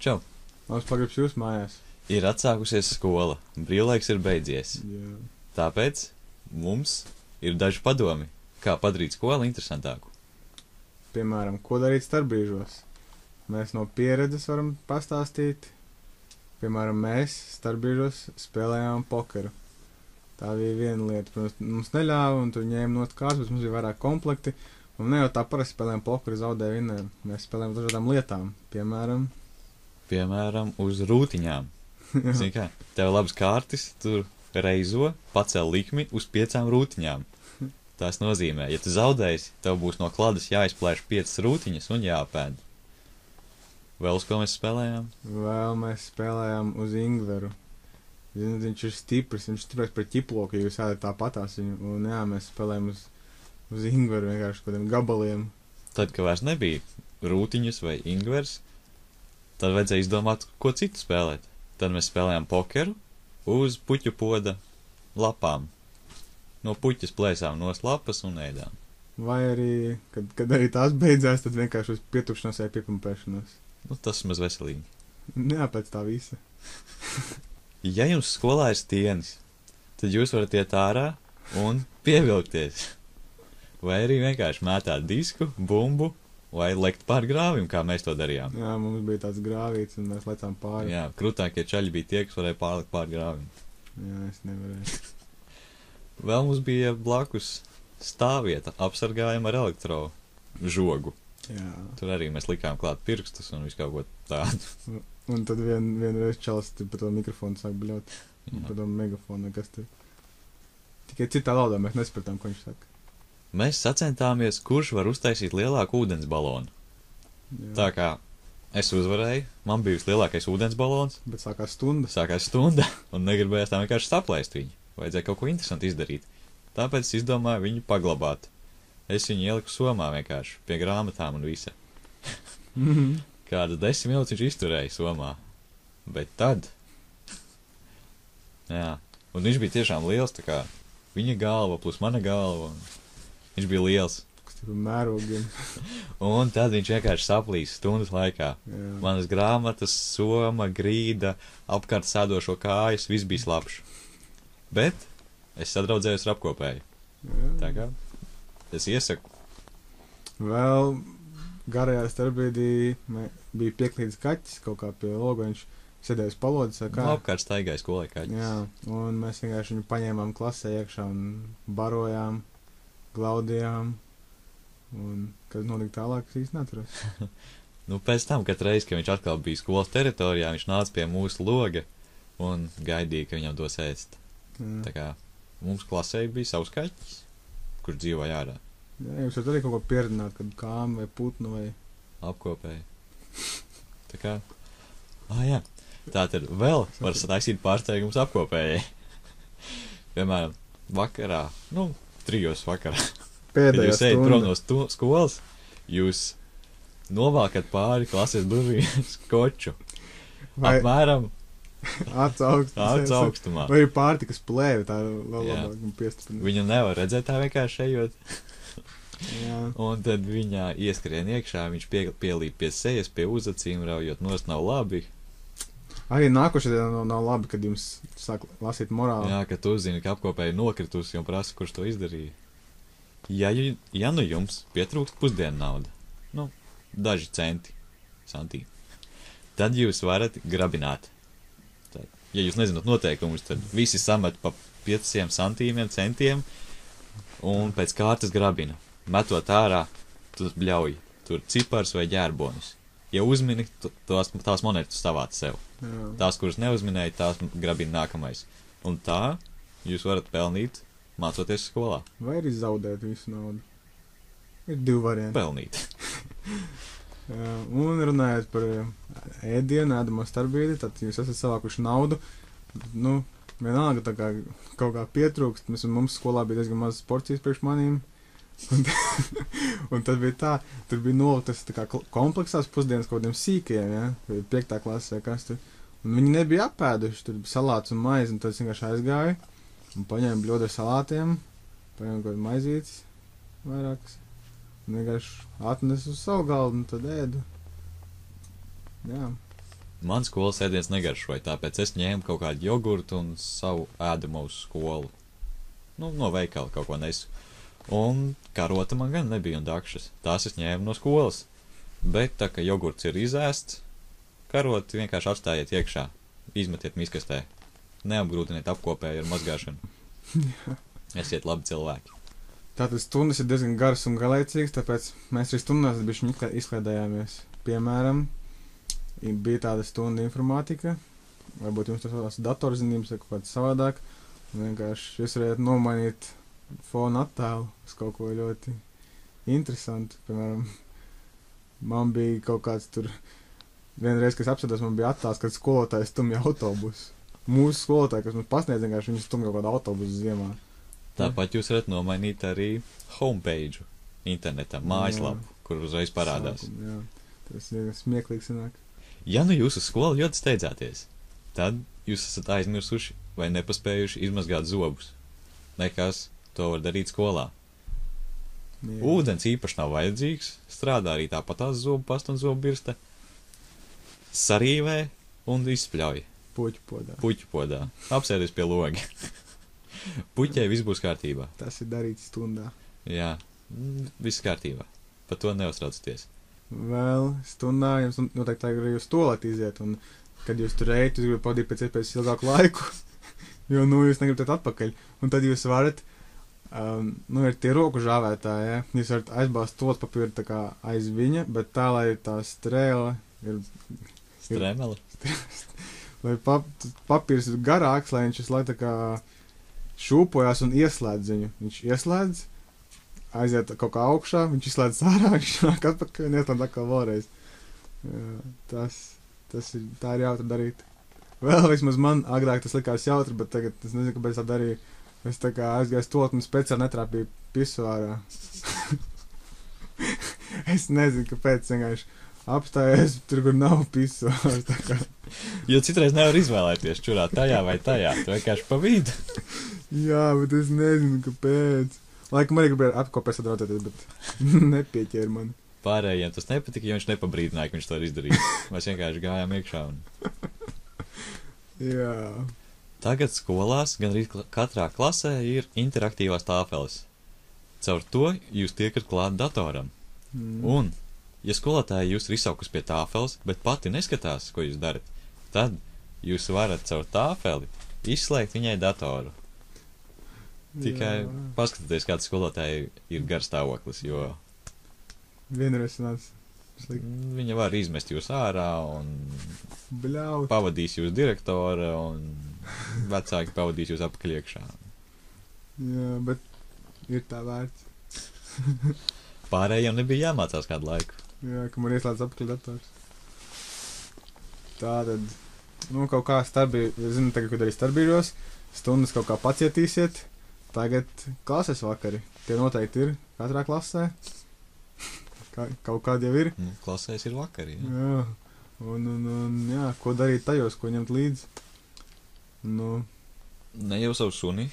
Čau! Mums pagribas jūs mājās. Ir atsākusies skola, brīvlaiks ir beidzies. Jā. Tāpēc mums ir daži padomi, kā padarīt skolu interesantāku. Piemēram, ko darīt starpbrīžos? Mēs no pieredzes varam pastāstīt. Piemēram, mēs starpbrīžos spēlējām pokeru. Tā bija viena lieta. Protams, mums neļāva un tur ņēma not kārtas, bet mums bija vairāk komplekti. Un ne jau tā parasti spēlējām pokeru, zaudēja vinnēm. Mēs spēlējām dažādām lietām. Piemēram, uz rūtiņām. Zini kā, tev labas kārtas, tur reizo, pacel likmi uz 5 rūtiņām. Tas nozīmē, ja tu zaudēsi, tev būs no kladas jāizplēš 5 rūtiņas un jāpēd. Vēl uz ko mēs spēlējām? Vēl mēs spēlējām uz Ingveru. Viņš ir stiprs, viņš stiprais par ķiploku, ja jūs ēdat tāpatās viņu. Un jā, mēs spēlējām uz Ingveru vienkārši kādiem gabaliem. Tad, kad vairs nebija rūtiņas vai Ingvers, tad vajadzēja izdomāt, ko citu spēlēt. Tad mēs spēlējām pokeru uz puķu poda lapām. No puķas plēsām no lapas un ēdām. Vai arī, kad arī tās beidzās, tad vienkārši uz pietupšanos vai piepumpēšanos. Nu, tas maz veselīgi. Jā, pēc tā visa. Ja jums skolā ir stienis, tad jūs varat iet ārā un pievilkties. Vai arī vienkārši mētāt disku, bumbu, vai lekt pār grāvim, kā mēs to darījām. Jā, mums bija tāds grāvīts un mēs lecām pāri. Jā, krūtākie čaļi bija tie, kas varēja pārlikt pār grāvim. Jā, es nevarēju. Vēl mums bija blakus stāvvieta, apsargājama ar elektrožogu. Jā. Tur arī mēs likām klāt pirkstus un visu kaut ko tādu. Un tad vienreiz čalis pa to mikrofonu sāk bļot. Pa to megafonu, kas tur. Tikai citā valodā mēs nespratām, ko viņš saka. Mēs sacentāmies, kurš var uztaisīt lielāku ūdens balonu. Jā. Tā kā es uzvarēju, man bija vislielākais ūdens balons. Bet sākās stunda, un negribējās tā vienkārši saplēst viņu. Vajadzēja kaut ko interesantu izdarīt. Tāpēc es izdomāju viņu paglabāt. Es viņu ieliku somā vienkārši, pie grāmatām un visa. Kādas 10 minūtes viņš izturēja somā. Bet tad... Jā, un viņš bija tiešām liels, tā kā viņa galva plus mana galva. Viņš bija liels. Kas tur mērogiem. Un tad viņš vienkārši saplīs stundas laikā. Jā. Manas grāmatas, soma, grīda, apkārt sēdošo kājas, viss bija slapšs. Bet es sadraudzējos ar apkopēju. Jā. Tā kā es iesaku. Vēl garajā starpbrīdī bija pieklīdis kaķis kaut kā pie loga, viņš sēdēja uz palodas vai kā. Apkārt staigāja skolai kaķis. Jā, un mēs vienkārši viņu paņēmām klasē iekšā un barojām, glaudījām, un kad notika tālāk, es īsti neturos. Nu, pēc tam, kad reiz, kad viņš atkal bija skolas teritorijā, viņš nāca pie mūsu loga un gaidīja, ka viņam dos ēst. Jā. Tā kā mums klasē bija savs kaķis, kurš dzīvoja ārā. Jā, jūs varat arī kaut ko pieredināt, kad kāmu vai putnu vai... Apkopēji. Tā kā... Jā. Tātad vēl var sataisīt pārsteigums apkopējai. Piemēram, vakarā, 3 vakarā. Kad Pēdējā jūs ejat stunda. prom no skolas, jūs novākat pāri klases durvīm skoču. Vai Apmēram acu augstumā. Vai ir pārtikas plēve, tā vēl Jā. labāk un piestiprināt. Viņu nevar redzēt tā vienkārši ejot. Jā. Un tad viņā ieskrien iekšā, viņš pielīp pie sejas, pie uzacīm raujot, nost nav labi. Arī nākošais nav labi, kad jums sāk lasīt morāli. Jā, ka tu uzzini, ka apkopēji nokritusi un prasa, kurš to izdarīja. Ja nu jums pietrūkst pusdienu nauda, daži centī, tad jūs varat grabināt. Tad, ja jūs nezināt noteikumus, tad visi samet pa 5 centiem un pēc kārtas grabina. Metot ārā, tu bļauj, tur cipars vai ģērbonis. Ja uzmini, tās monetas savāc sev. Jā. Tās, kuras neuzminēja, tās grabina nākamais. Un tā jūs varat pelnīt, mācoties skolā. Vai arī zaudēt visu naudu. Ir 2 varianti. Pelnīt. Jā, un runājot par ēdienu, ēdamo starpbrīdi, tad jūs esat savākuši naudu. Vienalga tā kā kaut kā pietrūkst. Mums skolā bija diezgan maz porcijas priekš manīm. Un tad bija tā, tur bija noliktas tā kā kompleksās pusdienas kaut kādiem sīkajiem, ja? 5. klases vai kas tur. Un viņi nebija apēduši, tur bija salāts un maize, un tad es vienkārši aizgāju un paņēmu bļodu ar salātiem, paņēmu kaut kādu maizītes vairākas, un vienkārši atnesu uz savu galdu un tad ēdu. Jā. Man skolas ēdiens negaršoja, tāpēc es ņēmu kaut kādu jogurtu un savu ēdamu uz skolu. Nu, no veikala kaut ko nesu. Un karota man gan nebija un dakšas. Tās es ņēmu no skolas. Bet tā, ka jogurts ir izēsts, karoti vienkārši atstājiet iekšā. Izmetiet miskastē. Neapgrūtiniet apkopēju ar mazgāšanu. Esiet labi cilvēki. Tātad stundas ir diezgan garas un galēcīgas, tāpēc mēs arī stundās bišķi izkliedējāmies. Piemēram, bija tāda stunda informātika, varbūt jums tas vadās datorzinības vai kaut kāds savādāk, un vienkārši jūs varētu nomainīt fona attēlu uz kaut ko ļoti interesantu. Piemēram, man bija kaut kāds tur, vienreiz, kad es apsēdos, man bija attēls, kad skolotājs stumja autobusu. Mūsu skolotāji, kas mums pasniedz, vienkārši viņi stumja kaut kādu autobusu ziemā. Tāpat jūs varat nomainīt arī homepage internetā, mājaslapu, kur uzreiz parādās. Jā, tas ir smieklīgi sanāk. Ja nu jūs uz skolu ļoti steidzāties, tad jūs esat aizmirsuši vai nepaspējuši izmazgāt zobus. Nekas, to var darīt skolā. Jā. Ūdens īpaši nav vajadzīgs, strādā arī tāpatās zobu pasta un zobu birste. Sarīvē un izspļauj. Puķu podā. Apsēdies pie loga. Puķei viss būs kārtībā. Tas ir darīts stundā. Jā, viss kārtībā. Par to neuztraucieties. Vēl stundā jums noteikti arī uz toaleti iziet, un kad jūs tur ejat, jūs gribat pavadīt pēc iespējas ilgāku laiku, jo, jūs negribat atpakaļ. Un tad jūs varat, ir tie roku žāvētāji, ja? Jūs varat aizbāzt toaletu papīru tā kā aiz viņa, bet tā, lai tā strēle ir... Strēmele? Lai papīrs ir garāks, lai viņš tā kā šūpojās un ieslēdz viņu. Viņš ieslēdz, aiziet kaut kā augšā, viņš izslēdz ārā, viņš nāk atpakaļ un ieslēdz atkal vēlreiz. Jā, tā ir jautri darīt. Vēl vismaz man agrāk tas likās jautri, bet tagad es nezinu, kāpēc tā darīju. Es tā kā aizgāju stolot un speciāli netrāpīju pisu ārā. Es nezinu, kāpēc vienkārši apstājies tur, kur nav pisu ārā. Jo citreiz nevar izvēlēties čurāt tajā vai tajā, tu vienkārši pa vidu. Jā, bet es nezinu, kāpēc. Laikam arī gribēju apkopēt sadraudzēties, bet nepieķēra mani. Pārējiem tas nepatika, jo viņš nepabrīdināja, ka viņš to ir izdarījis. Mēs vienkārši gājām iekšā un... Jā. Tagad skolās gan arī katrā klasē ir interaktīvās tāfeles. Caur to jūs tiekat klāt datoram. Un, ja skolotāji jūs ir izsaukus pie tāfeles, bet pati neskatās, ko jūs darat, tad jūs varat caur tāfeli izslēgt viņai datoru. Tikai paskatieties, kāds skolotāji ir gars stāvoklis, jo vienreiz nāc slikti. Viņa var izmest jūs ārā un Bļaut. pavadīs jūs direktora un vecāki pavadīs jūs apakaļ iekšā. Jā, bet ir tā vērts. Pārējiem nebija jāmācās kādu laiku. Jā, ka man ieslēdz apakaļ dators. Tā tad, kaut kā zinu, tagad, kad arī starpbrīžos, stundas kaut kā pacietīsiet. Tagad klases vakari. Tie noteikti ir katrā klasē. Kaut kādi jau ir. Klasēs ir vakari. Jā. Un jā, ko darīt tajos, ko ņemt līdzi? Ne jau savu suni.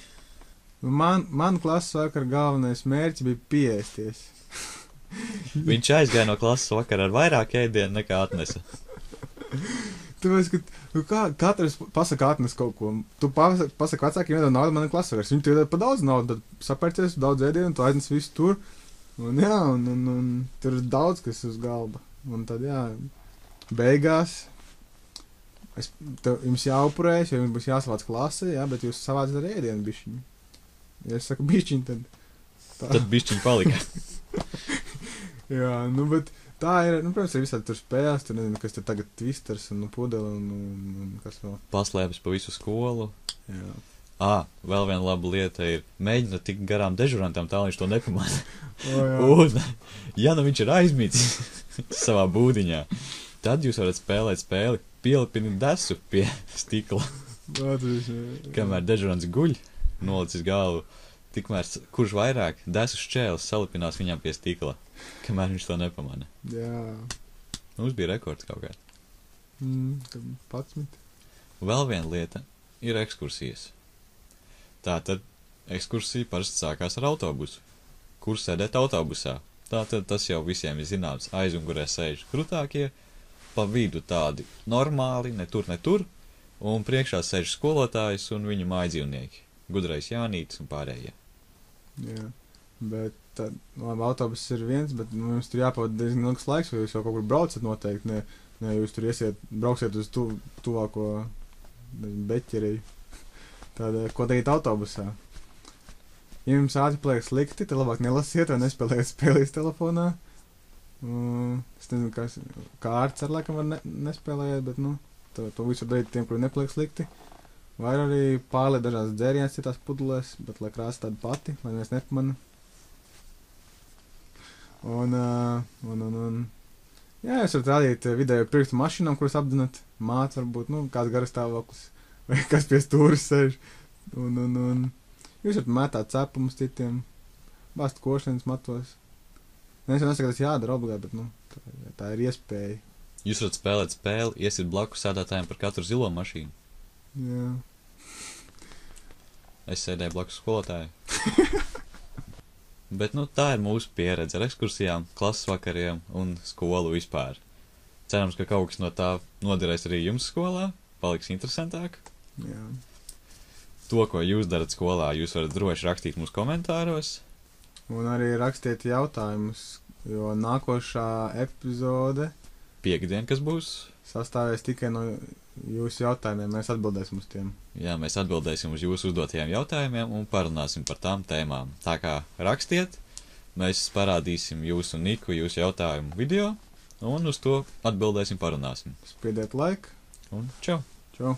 Man klases vakar galvenais mērķis bija pieēsties. Viņš aizgāja no klases vakar ar vairāk ēdienu nekā atnesa. Tāpēc, ka katrs pasaka atnes kaut ko. Tu pasaka vecākiem, iedod naudu, man ir klases vakars. Viņi tu iedod pa daudz naudu, tad sapērcies daudz ēdienu, tu aiznes visu tur. Un jā, un tur ir daudz, kas uz galda. Un tad jā, beigās jums jāupurējas, jo jums būs jāsavāc klasē, jā, bet jūs savāc ar ēdienu bišķiņu. Ja es saku bišķiņu, tad... Tad bišķiņu palika. Jā, bet tā ir, protams, ir visādi tur spēles, tur nezinu, kas tur tagad Twisters un pudeli un kas vēl. Paslēpes pa visu skolu. Jā. Vēl viena laba lieta ir mēģināt tikt garām dežurantam, tā viņš to nepamana. Jā. Un, ja nu viņš ir aizmītis savā būdiņā, tad jūs varat spēlēt spēli pielipini desu pie stikla. Kamēr dežurants guļ, nolicis galvu, tikmēr kurš vairāk desu šķēles salipinās viņam pie stikla, kamēr viņš to nepamana. Jā. Mums bija rekords kaut kā. 11. Vēl viena lieta ir ekskursijas. Tātad ekskursija parasti sākās ar autobusu. Kur sēdēt autobusā? Tātad tas jau visiem ir zināms. Aizmugurē sēž krutākie, pa vidu tādi normāli, ne tur, un priekšā sēž skolotājs un viņa mājdzīvnieki. Gudrais Jānītis un pārējie. Jā, bet tad, labi, autobus ir viens, bet jums tur jāpavada diezgan ilgs laiks, vai jūs jau kaut kur braucat noteikti, ne jūs tur brauksiet uz tuvāko beķeriju. Tad, ko darīt autobusā? Ja jums ātri paliek slikti, tad labāk nelasiet vai nespēlējiet spēlīs telefonā. Es nezinu, kārtas ar laikam var nespēlējiet, bet, to visu darīt tiem, kuri nepaliek slikti. Vai arī pārliet dažās dzērienas citās pudelēs, bet lai krāsa tāda pati, lai neviens nepamana. Jā, jūs varat rādīt vidējo pirkstu mašīnām, kuras apdzinat, māc varbūt, kāds garastāvoklis, vai kas pie stūras sēž. Jūs varat mētāt cepumus citiem, bāzt košanas matos. Es jau nesaku, ka tas jādara obligāti, bet, tā ir iespēja. Jūs varat spēlēt spēli, iesiet blakus sēdētājiem par katru zilo mašīnu. Jā. Es sēdēju blakus skolotāju. Bet, tā ir mūsu pieredze ar ekskursijām, klases vakariem un skolu vispār. Cerams, ka kaut kas no tā noderēs arī jums skolā, paliks interesantāk. Jā. To, ko jūs darat skolā, jūs varat droši rakstīt mūsu komentāros. Un arī rakstiet jautājumus, jo nākošā epizode Piektdien, kas būs, sastāvēs tikai no jūsu jautājumiem, mēs atbildēsim uz tiem. Jā, mēs atbildēsim uz jūsu uzdotajiem jautājumiem un parunāsim par tām tēmām. Tā kā rakstiet, mēs parādīsim jūsu niku, jūsu jautājumu video, un uz to atbildēsim, parunāsim. Spiediet laiku. Un čau! Čau!